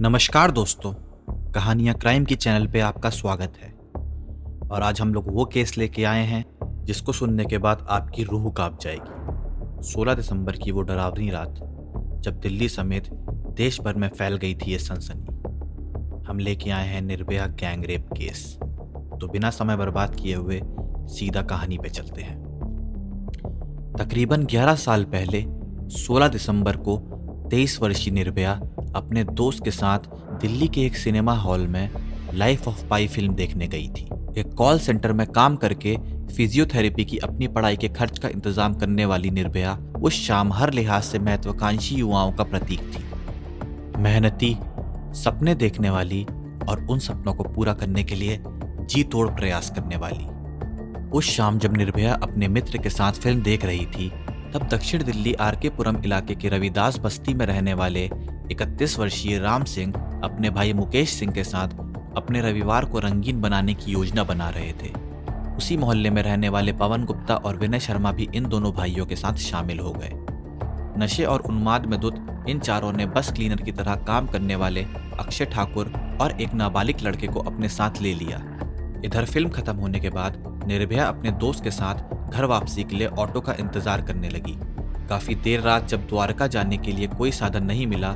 नमस्कार दोस्तों, कहानियाँ क्राइम की चैनल पे आपका स्वागत है। और आज हम लोग वो केस लेके आए हैं जिसको सुनने के बाद आपकी रूह कांप जाएगी। 16 दिसंबर की वो डरावनी रात जब दिल्ली समेत देश भर में फैल गई थी ये सनसनी। हम लेके आए हैं निर्भया गैंग रेप केस। तो बिना समय बर्बाद किए हुए सीधा कहानी पे चलते हैं। तकरीबन 11 साल पहले 16 दिसंबर को 23 वर्षीय निर्भया अपने दोस्त के साथ दिल्ली के एक सिनेमा हॉल में लाइफ ऑफ पाई फिल्म देखने गई थी। एक कॉल सेंटर में काम करके फिजियोथेरेपी की अपनी पढ़ाई के खर्च का इंतजाम करने वाली निर्भया उस शाम हर लिहाज से महत्वाकांक्षी युवाओं का प्रतीक थी। मेहनती, सपने देखने वाली और उन सपनों को पूरा करने के लिए जी तोड़ प्रयास करने वाली। उस शाम जब निर्भया अपने मित्र के साथ फिल्म देख रही थी, तब दक्षिण दिल्ली आरके पुरम इलाके के रविदास बस्ती में रहने वाले 31 वर्षीय राम सिंह अपने भाई मुकेश सिंह के साथ अपने रविवार को रंगीन बनाने की योजना बना रहे थे। उसी मोहल्ले में रहने वाले पवन गुप्ता और विनय शर्मा भी इन दोनों भाइयों के साथ शामिल हो गए। नशे और उन्माद में धुत इन चारों ने बस क्लीनर की तरह काम करने वाले अक्षय ठाकुर और एक नाबालिग लड़के को अपने साथ ले लिया। इधर फिल्म खत्म होने के बाद निर्भया अपने दोस्त के साथ घर वापसी के लिए ऑटो का इंतजार करने लगी। काफी देर रात जब द्वारका जाने के लिए कोई साधन नहीं मिला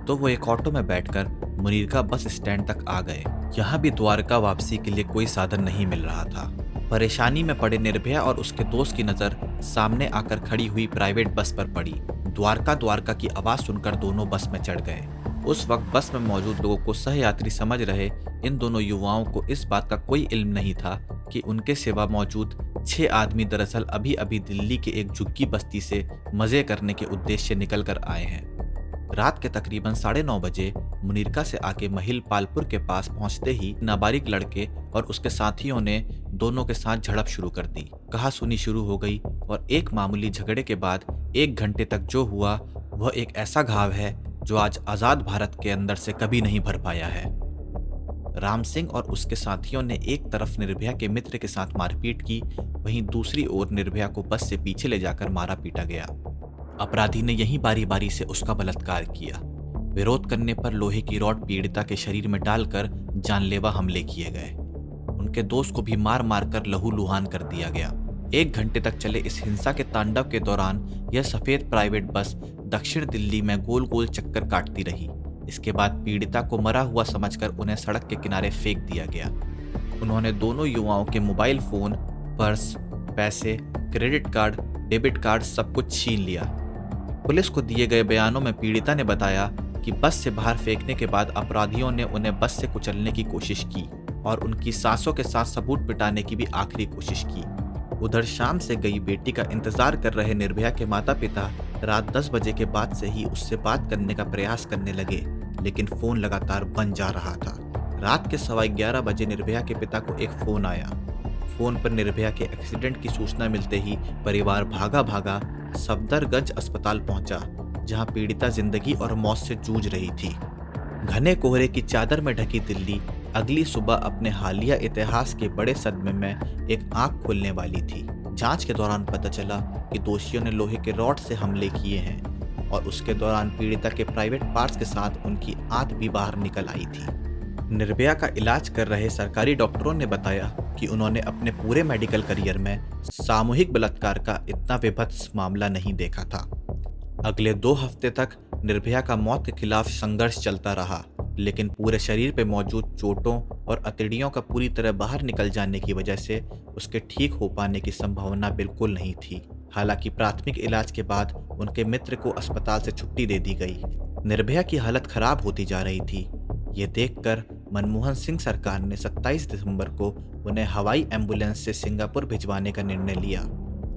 तो वो एक ऑटो में बैठकर मुनीरका बस स्टैंड तक आ गए। यहाँ भी द्वारका वापसी के लिए कोई साधन नहीं मिल रहा था। परेशानी में पड़े निर्भया और उसके दोस्त की नजर सामने आकर खड़ी हुई प्राइवेट बस पर पड़ी। द्वारका द्वारका की आवाज सुनकर दोनों बस में चढ़ गए। उस वक्त बस में मौजूद लोगों को सहयात्री समझ रहे इन दोनों युवाओं को इस बात का कोई इल्म नहीं था कि उनके सिवा मौजूद 6 आदमी दरअसल अभी अभी दिल्ली के एक झुग्गी बस्ती से मजे करने के उद्देश्य से निकल कर आए हैं। रात के तकरीबन 9:30 बजे मुनीरका से आके महिल पालपुर के पास पहुंचते ही नाबालिग लड़के और उसके साथियों ने दोनों के साथ झड़प शुरू कर दी। कहासुनी शुरू हो गई और एक मामूली झगड़े के बाद 1 घंटे तक जो हुआ वह एक ऐसा घाव है जो आज आजाद भारत के अंदर से कभी नहीं भर पाया है। राम सिंह और उसके साथियों ने एक तरफ निर्भया के मित्र के साथ मारपीट की, वहीं दूसरी ओर निर्भया को बस से पीछे ले जाकर मारा पीटा गया। अपराधी ने यहीं बारी बारी से उसका बलात्कार किया। विरोध करने पर लोहे की रॉड पीड़िता के शरीर में डालकर जानलेवा हमले किए गए। उनके दोस्त को भी मार मार कर लहूलुहान कर दिया गया। 1 घंटे तक चले इस हिंसा के तांडव के दौरान यह सफेद प्राइवेट बस दक्षिण दिल्ली में गोल गोल चक्कर काटती रही। इसके बाद पीड़िता को मरा हुआ समझकर उन्हें सड़क के किनारे फेंक दिया गया। उन्होंने दोनों युवाओं के मोबाइल फोन, पर्स, पैसे, क्रेडिट कार्ड, डेबिट कार्ड सब कुछ छीन लिया। पुलिस को दिए गए बयानों में पीड़िता ने बताया कि बस से बाहर फेंकने के बाद अपराधियों ने उन्हें बस से कुचलने की कोशिश की और उनकी सांसों के साथ सबूत पिटाने की भी आखिरी कोशिश की। उधर शाम से गई बेटी का इंतजार कर रहे निर्भया के माता पिता रात 10 बजे के बाद से ही उससे बात करने का प्रयास करने लगे, लेकिन फोन लगातार बंद जा रहा था। रात के 11:15 बजे निर्भया के पिता को एक फोन आया। फोन पर निर्भया के एक्सीडेंट की सूचना मिलते ही परिवार भागा भागा सफदरगंज अस्पताल पहुंचा, जहां पीड़िता जिंदगी और मौत से जूझ रही थी। घने कोहरे की चादर में ढकी दिल्ली अगली सुबह अपने हालिया इतिहास के बड़े सदमे में एक आंख खोलने वाली थी। जांच के दौरान पता चला कि दोषियों ने लोहे के रॉड से हमले किए हैं और उसके दौरान पीड़िता के प्राइवेट पार्ट्स के साथ उनकी आंत भी बाहर निकल आई थी। निर्भया का इलाज कर रहे सरकारी डॉक्टरों ने बताया कि उन्होंने अपने पूरे मेडिकल करियर में सामूहिक बलात्कार का इतना विभत्स मामला नहीं देखा था। अगले 2 हफ्ते तक निर्भया का मौत के खिलाफ संघर्ष चलता रहा, लेकिन पूरे शरीर पे मौजूद चोटों और अतड़ियों का पूरी तरह बाहर निकल जाने की वजह से उसके ठीक हो पाने की संभावना बिल्कुल नहीं थी। हालांकि प्राथमिक इलाज के बाद उनके मित्र को अस्पताल से छुट्टी दे दी गई। निर्भया की हालत खराब होती जा रही थी। ये देखकर मनमोहन सिंह सरकार ने 27 दिसंबर को उन्हें हवाई एम्बुलेंस से सिंगापुर भिजवाने का निर्णय लिया।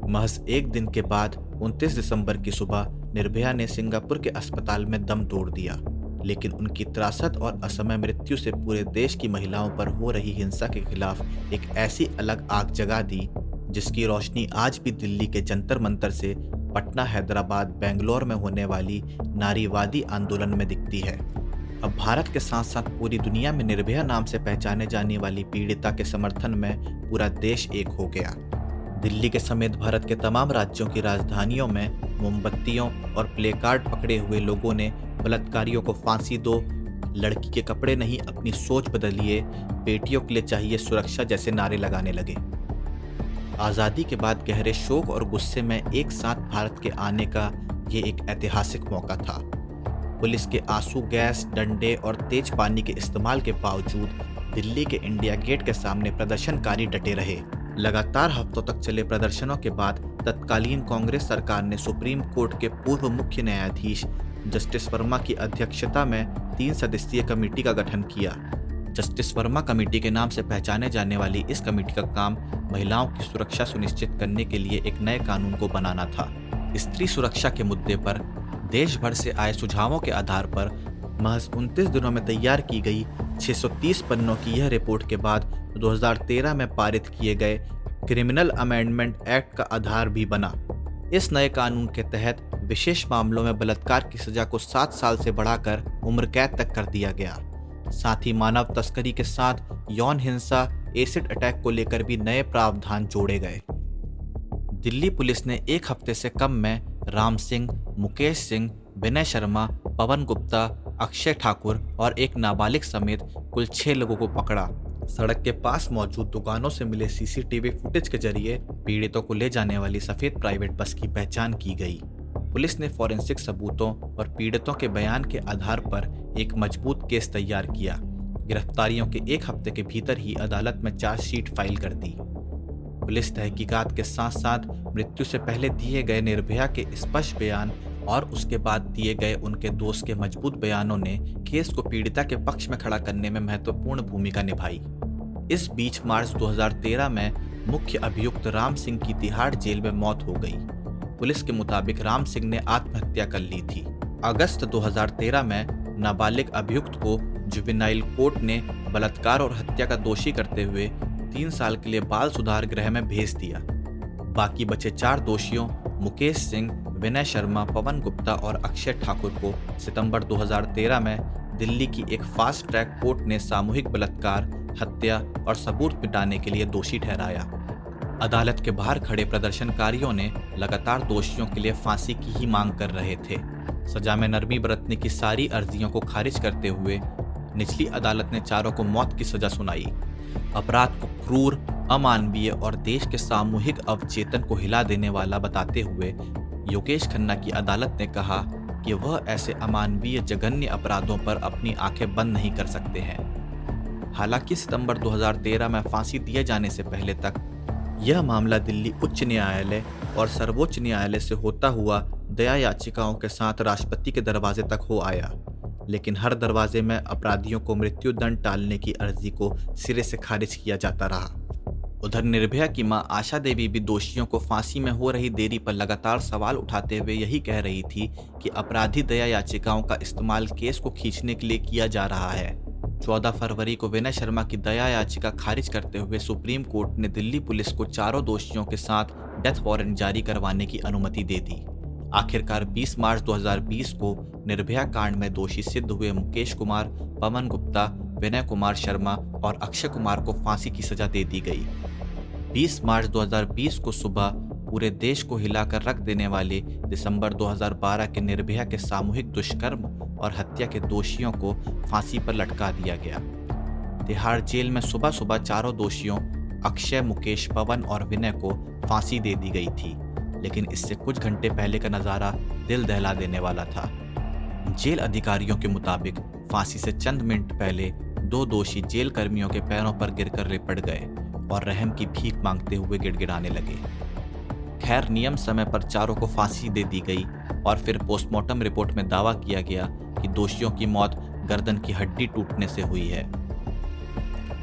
महज 1 दिन के बाद 29 दिसंबर की सुबह निर्भया ने सिंगापुर के अस्पताल में दम तोड़ दिया, लेकिन उनकी त्रासद और असमय मृत्यु से पूरे देश की महिलाओं पर हो रही हिंसा के खिलाफ एक ऐसी अलग आग जगा दी जिसकी रोशनी आज भी दिल्ली के जंतर मंतर से पटना, हैदराबाद, बेंगलोर में होने वाली नारीवादी आंदोलन में दिखती है। अब भारत के साथ साथ पूरी दुनिया में निर्भया नाम से पहचाने जाने वाली पीड़िता के समर्थन में पूरा देश एक हो गया। दिल्ली के समेत भारत के तमाम राज्यों की राजधानियों में मोमबत्तियों और प्लेकार्ड पकड़े हुए लोगों ने बलात्कारियों को फांसी दो, लड़की के कपड़े नहीं अपनी सोच बदलिए, बेटियों के लिए चाहिए सुरक्षा जैसे नारे लगाने लगे। आज़ादी के बाद गहरे शोक और गुस्से में एक साथ भारत के आने का ये एक ऐतिहासिक मौका था। पुलिस के आंसू गैस, डंडे और तेज पानी के इस्तेमाल के बावजूद दिल्ली के इंडिया गेट के सामने प्रदर्शनकारी डटे रहे। लगातार हफ्तों तक चले प्रदर्शनों के बाद तत्कालीन कांग्रेस सरकार ने सुप्रीम कोर्ट के पूर्व मुख्य न्यायाधीश जस्टिस वर्मा की अध्यक्षता में 3 सदस्यीय कमेटी का गठन किया। जस्टिस वर्मा कमेटी के नाम से पहचाने जाने वाली इस कमेटी का काम महिलाओं की सुरक्षा सुनिश्चित करने के लिए एक नए कानून को बनाना था। स्त्री सुरक्षा के मुद्दे पर देश भर से आए सुझावों के आधार पर महज 29 दिनों में तैयार की गई 630 पन्नों की यह रिपोर्ट के बाद 2013 में पारित किए गए क्रिमिनल अमेंडमेंट एक्ट का आधार भी बना। इस नए कानून के तहत विशेष मामलों में बलात्कार की सजा को 7 साल से बढ़ाकर उम्र कैद तक कर दिया गया। साथ ही मानव तस्करी के साथ यौन हिंसा, एसिड अटैक को लेकर भी नए प्रावधान जोड़े गए। दिल्ली पुलिस ने एक हफ्ते से कम में राम सिंह, मुकेश सिंह, विनय शर्मा, पवन गुप्ता, अक्षय ठाकुर और एक नाबालिग समेत कुल 6 लोगों को पकड़ा। सड़क के पास मौजूद दुकानों से मिले सीसीटीवी फुटेज के जरिए पीड़ितों को ले जाने वाली सफेद प्राइवेट बस की पहचान की गई। पुलिस ने फॉरेंसिक सबूतों और पीड़ितों के बयान के आधार पर एक मजबूत केस तैयार किया। गिरफ्तारियों के एक हफ्ते के भीतर ही अदालत में चार्जशीट फाइल कर दी। पुलिस तहकीकात के साथ साथ मृत्यु से पहले दिए गए निर्भया के स्पष्ट बयान और उसके बाद दिए गए उनके दोस्त के मजबूत बयानों ने केस को पीड़िता के पक्ष में खड़ा करने में महत्वपूर्ण भूमिका निभाई। इस बीच मार्च 2013 में मुख्य अभियुक्त राम सिंह की तिहाड़ जेल में मौत हो गई। पुलिस के मुताबिक राम सिंह ने आत्महत्या कर ली थी। अगस्त 2013 में नाबालिग अभियुक्त को जुवेनाइल कोर्ट ने बलात्कार और हत्या का दोषी करते हुए 3 साल के लिए बाल सुधार गृह में भेज दिया। बाकी बचे 4 दोषियों मुकेश सिंह, विनय शर्मा, पवन गुप्ता और अक्षय ठाकुर को सितंबर 2013 में दिल्ली की एक फास्ट ट्रैक कोर्ट ने सामूहिक बलात्कार, हत्या और सबूत मिटाने के लिए दोषी ठहराया। अदालत के बाहर खड़े प्रदर्शनकारियों ने लगातार दोषियों के लिए फांसी की ही मांग कर रहे थे। सजा में नरमी बरतने की सारी अर्जियों को खारिज करते हुए निचली अदालत ने चारों को मौत की सजा सुनाई। अपराध को क्रूर, अमानवीय और देश के सामूहिक अवचेतन को हिला देने वाला बताते हुए योगेश खन्ना की अदालत ने कहा कि वह ऐसे अमानवीय जघन्य अपराधों पर अपनी आंखें बंद नहीं कर सकते हैं। हालांकि सितंबर 2013 में फांसी दिए जाने से पहले तक यह मामला दिल्ली उच्च न्यायालय और सर्वोच्च न्यायालय से होता हुआ दया याचिकाओं के साथ राष्ट्रपति के दरवाजे तक हो आया, लेकिन हर दरवाजे में अपराधियों को मृत्युदंड टालने की अर्जी को सिरे से खारिज किया जाता रहा। उधर निर्भया की मां आशा देवी भी दोषियों को फांसी में हो रही देरी पर लगातार सवाल उठाते हुए यही कह रही थी कि अपराधी दया याचिकाओं का इस्तेमाल केस को खींचने के लिए किया जा रहा है। 14 फरवरी को विनय शर्मा की दया याचिका खारिज करते हुए सुप्रीम कोर्ट ने दिल्ली पुलिस को चारों दोषियों के साथ डेथ वारंट जारी करवाने की अनुमति दे दी। आखिरकार 20 मार्च 2020 को निर्भया कांड में दोषी सिद्ध हुए मुकेश कुमार, पवन गुप्ता, विनय कुमार शर्मा और अक्षय कुमार को फांसी की सजा दे दी गई। 20 मार्च 2020 को सुबह पूरे देश को हिलाकर रख देने वाले दिसंबर 2012 के निर्भया के सामूहिक दुष्कर्म और हत्या के दोषियों को फांसी पर लटका दिया गया। तिहाड़ जेल में सुबह सुबह चारों दोषियों अक्षय, मुकेश, पवन और विनय को फांसी दे दी गई थी, लेकिन इससे कुछ घंटे पहले का नज़ारा दिल दहला देने वाला था। जेल अधिकारियों के मुताबिक फांसी से चंद मिनट पहले 2 दोषी जेल कर्मियों के पैरों पर गिरकर लिपट गए और रहम की भीख मांगते हुए गिड़गिड़ाने लगे। खैर, नियम समय पर चारों को फांसी दे दी गई और फिर पोस्टमार्टम रिपोर्ट में दावा किया गया कि दोषियों की मौत गर्दन की हड्डी टूटने से हुई है।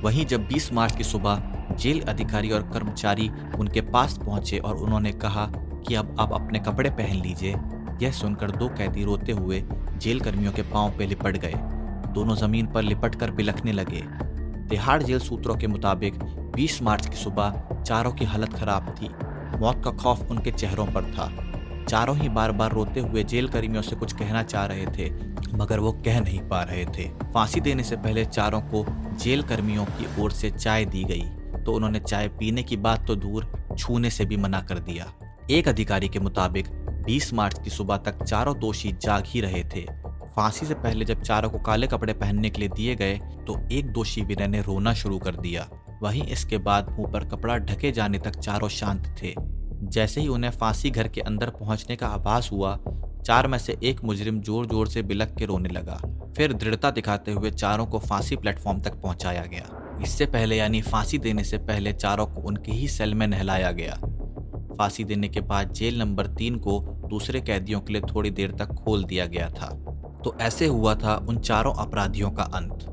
वहीं जब 20 मार्च की सुबह जेल अधिकारी और कर्मचारी उनके पास पहुंचे और उन्होंने कहा कि अब आप अपने कपड़े पहन लीजिए, यह सुनकर 2 कैदी रोते हुए जेल कर्मियों के पांव पे लिपट गए। दोनों जमीन पर लिपटकर बिलखने लगे। तिहाड़ जेल सूत्रों के मुताबिक 20 मार्च की सुबह चारों की हालत खराब थी। मौत का खौफ उनके चेहरों पर था। चारों ही बार बार रोते हुए जेल कर्मियों से कुछ कहना चाह रहे थे, मगर वो कह नहीं पा रहे थे। फांसी देने से पहले चारों को जेल कर्मियों की ओर से चाय दी गई, तो उन्होंने चाय पीने की बात तो दूर, छूने से भी मना कर दिया। एक अधिकारी के मुताबिक 20 मार्च की सुबह तक चारों दोषी जाग ही रहे थे। फांसी से पहले जब चारों को काले कपड़े पहनने के लिए दिए गए तो एक दो शिविर ने रोना शुरू कर दिया। वहीं इसके बाद मुंह पर कपड़ा ढके जाने तक चारों शांत थे। जैसे ही उन्हें फांसी घर के अंदर पहुंचने का आभास हुआ, चार में से एक मुजरिम जोर जोर से बिलख के रोने लगा। फिर दृढ़ता दिखाते हुए चारों को फांसी प्लेटफॉर्म तक पहुंचाया गया। इससे पहले यानी फांसी देने से पहले चारों को उनके ही सेल में नहलाया गया। फांसी देने के बाद जेल नंबर 3 को दूसरे कैदियों के लिए थोड़ी देर तक खोल दिया गया था। तो ऐसे हुआ था उन चारों अपराधियों का अंत।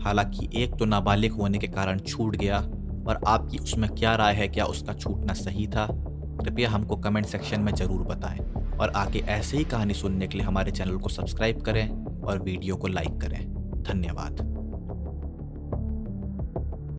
हालांकि एक तो नाबालिग होने के कारण छूट गया, और आपकी उसमें क्या राय है, क्या उसका छूटना सही था? कृपया हमको कमेंट सेक्शन में ज़रूर बताएं, और आगे ऐसे ही कहानी सुनने के लिए हमारे चैनल को सब्सक्राइब करें और वीडियो को लाइक करें। धन्यवाद।